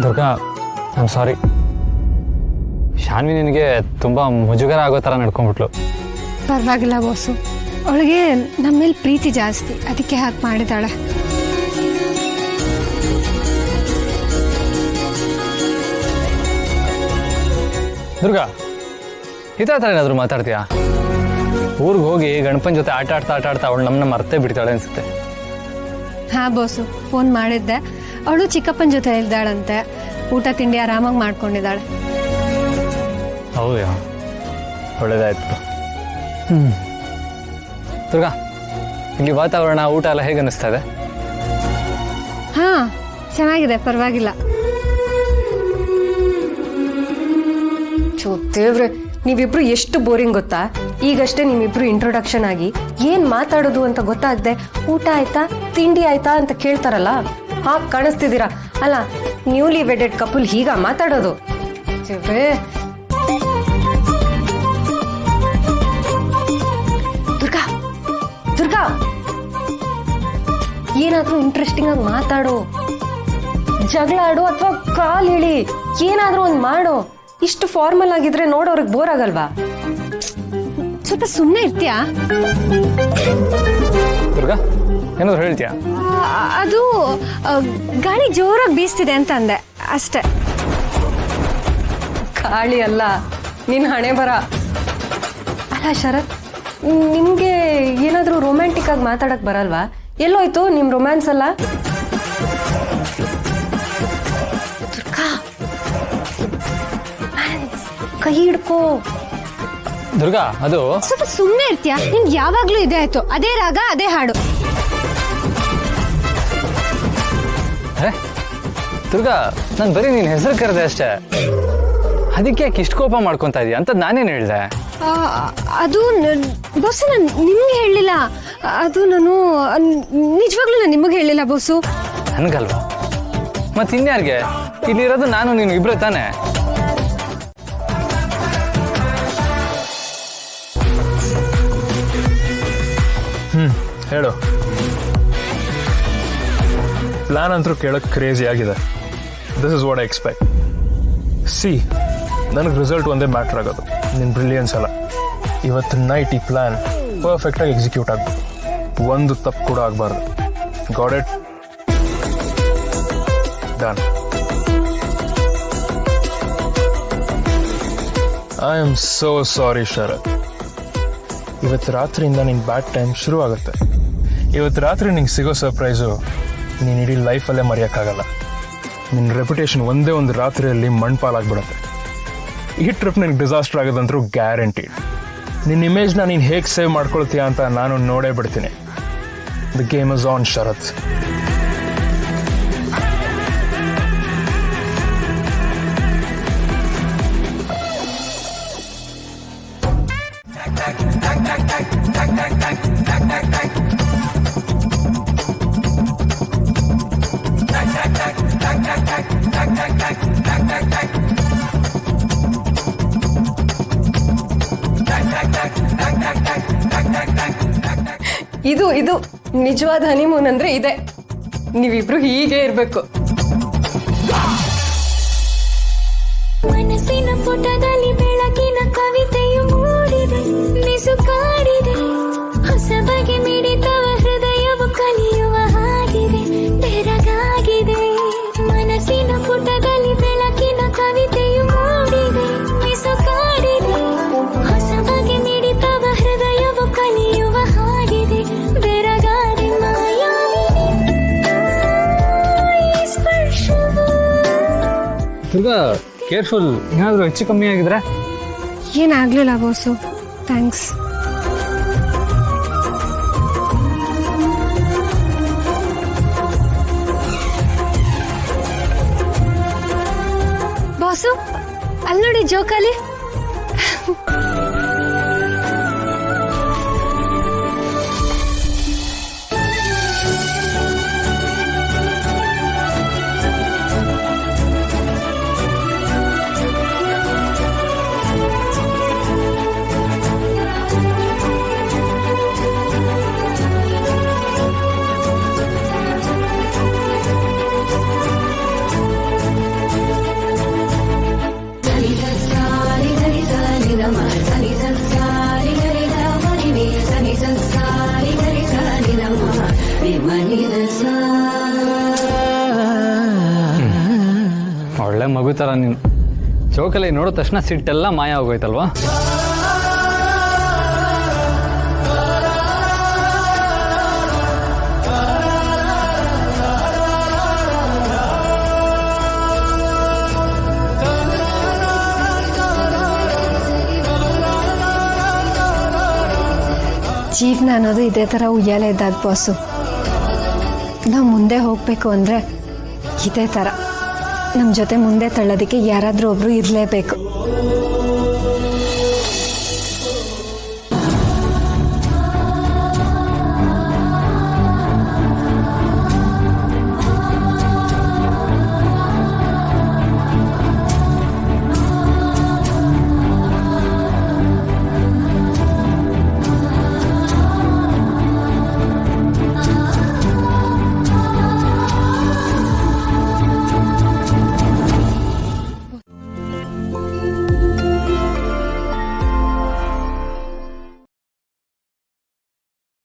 Durga I'm sorry. Shanvi ನಿನಗೆ ತುಂಬ ಮುಜುಗರ ಆಗೋ ಥರ ನಡ್ಕೊಂಡ್ಬಿಟ್ಲು. ಪರವಾಗಿಲ್ಲ ಬಾಸು, ಅವಳಿಗೆ ನಮ್ಮ ಮೇಲೆ ಪ್ರೀತಿ ಜಾಸ್ತಿ, ಅದಕ್ಕೆ ಹಾಗೆ ಮಾಡಿದಾಳೆ. ದುರ್ಗಾ, ಇದೇ ಥರ ಏನಾದರೂ ಮಾತಾಡ್ತೀಯಾ? ಊರಿಗೆ ಹೋಗಿ ಗಣಪನ ಜೊತೆ ಆಟ ಆಡ್ತಾ ಅವಳು ನಮ್ಮನ್ನ ಮರ್ತೇ ಬಿಡ್ತಾಳೆ ಅನ್ಸುತ್ತೆ. ಹಾಂ ಬಾಸು, ಫೋನ್ ಮಾಡಿದ್ದೆ. ಅವಳು ಚಿಕ್ಕಪ್ಪನ ಜೊತೆ ಇದ್ದಾಳಂತೆ, ಊಟ ತಿಂಡಿ ಆರಾಮಾಗಿ ಮಾಡ್ಕೊಂಡಿದ್ದಾಳೆ. ಹೌದಾ, ಒಳ್ಳೇದಾಯ್ತು. ದುರ್ಗಾ, ಇಲ್ಲಿ ವಾತಾವರಣ ಊಟ ಎಲ್ಲ ಹೇಗೆ ಅನ್ನಿಸ್ತಾ ಇದೆ? ಹಾಂ, ಚೆನ್ನಾಗಿದೆ, ಪರವಾಗಿಲ್ಲ. ದೇವ್ರೆ, ನೀವಿಬ್ರು ಎಷ್ಟು ಬೋರಿಂಗ್ ಗೊತ್ತಾ? ಈಗಷ್ಟೇ ನಿಮ್ಮಿಬ್ರು ಇಂಟ್ರೊಡಕ್ಷನ್ ಆಗಿ ಏನ್ ಮಾತಾಡೋದು ಅಂತ ಗೊತ್ತಾಗದೆ ಊಟ ಆಯ್ತಾ ತಿಂಡಿ ಆಯ್ತಾ ಅಂತ ಕೇಳ್ತಾರಲ್ಲ, ಹಾಗೆ ಕಾಣಿಸ್ತಿದ್ದೀರಾ. ಅಲ್ಲ, ನ್ಯೂಲಿ ವೆಡೆಡ್ ಕಪಲ್ ಹೀಗ ಮಾತಾಡೋದು? ದೇವ್ರೆ. ದುರ್ಗಾ, ದುರ್ಗಾ, ಏನಾದ್ರೂ ಇಂಟ್ರೆಸ್ಟಿಂಗ್ ಆಗಿ ಮಾತಾಡು, ಜಗಳ ಆಡು ಅಥವಾ ಕಾಲ್ ಹೇಳಿ, ಏನಾದ್ರೂ ಒಂದ್ ಮಾಡು. ಇಷ್ಟು ಫಾರ್ಮಲ್ ಆಗಿದ್ರೆ ನೋಡೋರಿಗೆ ಬೋರ್ ಆಗಲ್ವಾ? ಸ್ವಲ್ಪ ಸುಮ್ಮನೆ ಇರ್ತೀಯಾ? ದುರ್ಗಾ, ಏನಾದ್ರು ಹೇಳ್ತೀಯಾ? ಅದು ಗಾಳಿ ಜೋರಾಗಿ ಬೀಸ್ತಿದೆ ಅಂತ ಅಂದೆ ಅಷ್ಟೇ. ಗಾಳಿ ಅಲ್ಲ, ನಿನ್ ಹಣೆ ಬರ. ಅಲ್ಲ ಶರತ್, ನಿಮ್ಗೆ ಏನಾದ್ರೂ ರೊಮ್ಯಾಂಟಿಕ್ ಆಗಿ ಮಾತಾಡಕ್ ಬರಲ್ವಾ? ಎಲ್ಲೋಯ್ತು ನಿಮ್ ರೊಮ್ಯಾನ್ಸ್ ಅಲ್ಲ? ದುರ್ಗಾ, ಕೈ ಹಿಡ್ಕೋ. ದುರ್ಗಾ, ಅದು ಸ್ವಲ್ಪ ಸುಮ್ಮನೆ ಇರ್ತೀಯಾ? ನಿನ್ಗೆ ಯಾವಾಗ್ಲೂ ಇದೆ ಆಯ್ತು, ಅದೇ ರಾಗ ಅದೇ ಹಾಡು. ದುರ್ಗಾ, ನಾನು ಬರೀ ನಿನ್ನ ಹೆಸರು ಕರೆದೆ ಅಷ್ಟೇ, ಅದಕ್ಕೆ ಯಾಕೆ ಇಷ್ಟು ಕೋಪ ಮಾಡ್ಕೊತಾ ಇದೀಯ ಅಂತ ನಾನೇನು ಹೇಳಿದೆ? ಅದು ಬೋಸು, ನಾನು ನಿಮ್ಗೆ ಹೇಳಲಿಲ್ಲ. ಅದು ನಾನು ನಿಜವಾಗ್ಲೂ ನಿಮಗೆ ಹೇಳಿಲ್ಲ ಬೋಸು. ನನಗಲ್ವಾ ಮತ್ತೆ ಇನ್ಯಾರಿಗೆ? ಇಲ್ಲಿರೋದು ನಾನು ನೀನು ಇಬ್ರೇ ತಾನೆ? ಹೇಳು. ಪ್ಲಾನ್ ಅಂತೂ ಕೇಳೋಕ್ಕೆ ಕ್ರೇಜಿ ಆಗಿದೆ. This is what I expect. C, ನನಗೆ ರಿಸಲ್ಟ್ ಒಂದೇ ಮ್ಯಾಟ್ರ್ ಆಗೋದು, ನಿನ್ನ ಬ್ರಿಲಿಯನ್ಸ್ ಅಲ್ಲ. ಇವತ್ತು ನೈಟ್ ಈ ಪ್ಲಾನ್ ಪರ್ಫೆಕ್ಟಾಗಿ ಎಕ್ಸಿಕ್ಯೂಟ್ ಆಗಬೇಕು, ಒಂದು ತಪ್ಪು ಕೂಡ ಆಗಬಾರ್ದು. Got it? Done. I am so sorry Sharath. ಇವತ್ತು ರಾತ್ರಿಯಿಂದ ನಿನ್ನ ಬ್ಯಾಡ್ ಟೈಮ್ ಶುರು ಆಗುತ್ತೆ. ಇವತ್ತು ರಾತ್ರಿ ನಿಂಗೆ ಸಿಗೋ ಸರ್ಪ್ರೈಸು ನೀನು ಇಡೀ ಲೈಫಲ್ಲೇ ಮರೆಯೋಕ್ಕಾಗಲ್ಲ. ನಿನ್ನ ರೆಪ್ಯುಟೇಷನ್ ಒಂದೇ ಒಂದು ರಾತ್ರಿಯಲ್ಲಿ ಮಣ್ಪಾಲಾಗ್ಬಿಡುತ್ತೆ. ಈ ಟ್ರಿಪ್ ನಿನಗೆ ಡಿಸಾಸ್ಟರ್ ಆಗೋದಂತರೂ ಗ್ಯಾರಂಟಿ. ನಿನ್ನ ಇಮೇಜ್ನ ನೀನು ಹೇಗೆ ಸೇವ್ ಮಾಡ್ಕೊಳ್ತೀಯ ಅಂತ ನಾನು ನೋಡೇ ಬಿಡ್ತೀನಿ. ದ ಗೇಮ್ ಇಸ್ ಆನ್ ಶರತ್. ಇದು ನಿಜವಾದ ಹನಿಮೂನ್ ಅಂದ್ರೆ ಇದೆ. ನೀವಿಬ್ರು ಹೀಗೆ ಇರ್ಬೇಕು. ಮನಸ್ಸಿನ ಪುಟದಲ್ಲಿ ಬೆಳಕಿನ ಕವಿತೆಯು ಮೂಡಿದೆ, ಮಿಸುಕಾಡಿದೆ, ಹೊಸ ಬಗೆ ಮಿಡಿತವ ಹೃದಯವು ಕಲಿಯುವ ಹಾಗಿದೆ, ಬೆರಗಾಗಿದೆ. ಮನಸ್ಸಿನ ಪುಟದಲ್ಲಿ ಬೆಳಕಿನ ಕವಿತೆಯು ಮೂಡಿದೆ, ಮಿಸುಕಾಡಿದೆ, ಹೊಸ ಬಗೆ ಮಿಡಿತವ ಹೃದಯವು ಕಲಿಯುವ ಹಾಗಿದೆ, ಬೆರಗಾದೆ ಮಾಯಾವಿದೆ ಸ್ಪರ್ಶವು. ದುರ್ಗಾ, ಕೇರ್ಫುಲ್, ಏನಾದರೂ ಹೆಚ್ಚು ಕಮ್ಮಿ ಆಗಿದ್ರೆ? ಏನಾಗ್ಲಿಲ್ಲ ಬೋಸು, ಥ್ಯಾಂಕ್ಸ್. ಬಾಸು, ಅಲ್ಲಿ ನೋಡಿ ಜೋಕಾಲಿ. ಒಳ್ಳೆ ಮಗು ಥರ ನೀನು. ಚೌಕಲ್ಲಿ ನೋಡಿದ ತಕ್ಷಣ ಸಿಟ್ಟೆಲ್ಲ ಮಾಯ ಆಗೋಯ್ತಲ್ವಾ? ಜೀವನ ಅನ್ನೋದು ಇದೇ ಥರ ಉಯ್ಯಾಲೆ ಇದ್ದಾಗ ಬಾಸು. ನಾವು ಮುಂದೆ ಹೋಗಬೇಕು ಅಂದರೆ ಇದೇ ಥರ ನಮ್ಮ ಜೊತೆ ಮುಂದೆ ತಳ್ಳೋದಕ್ಕೆ ಯಾರಾದರೂ ಒಬ್ಬರು ಇರಲೇಬೇಕು.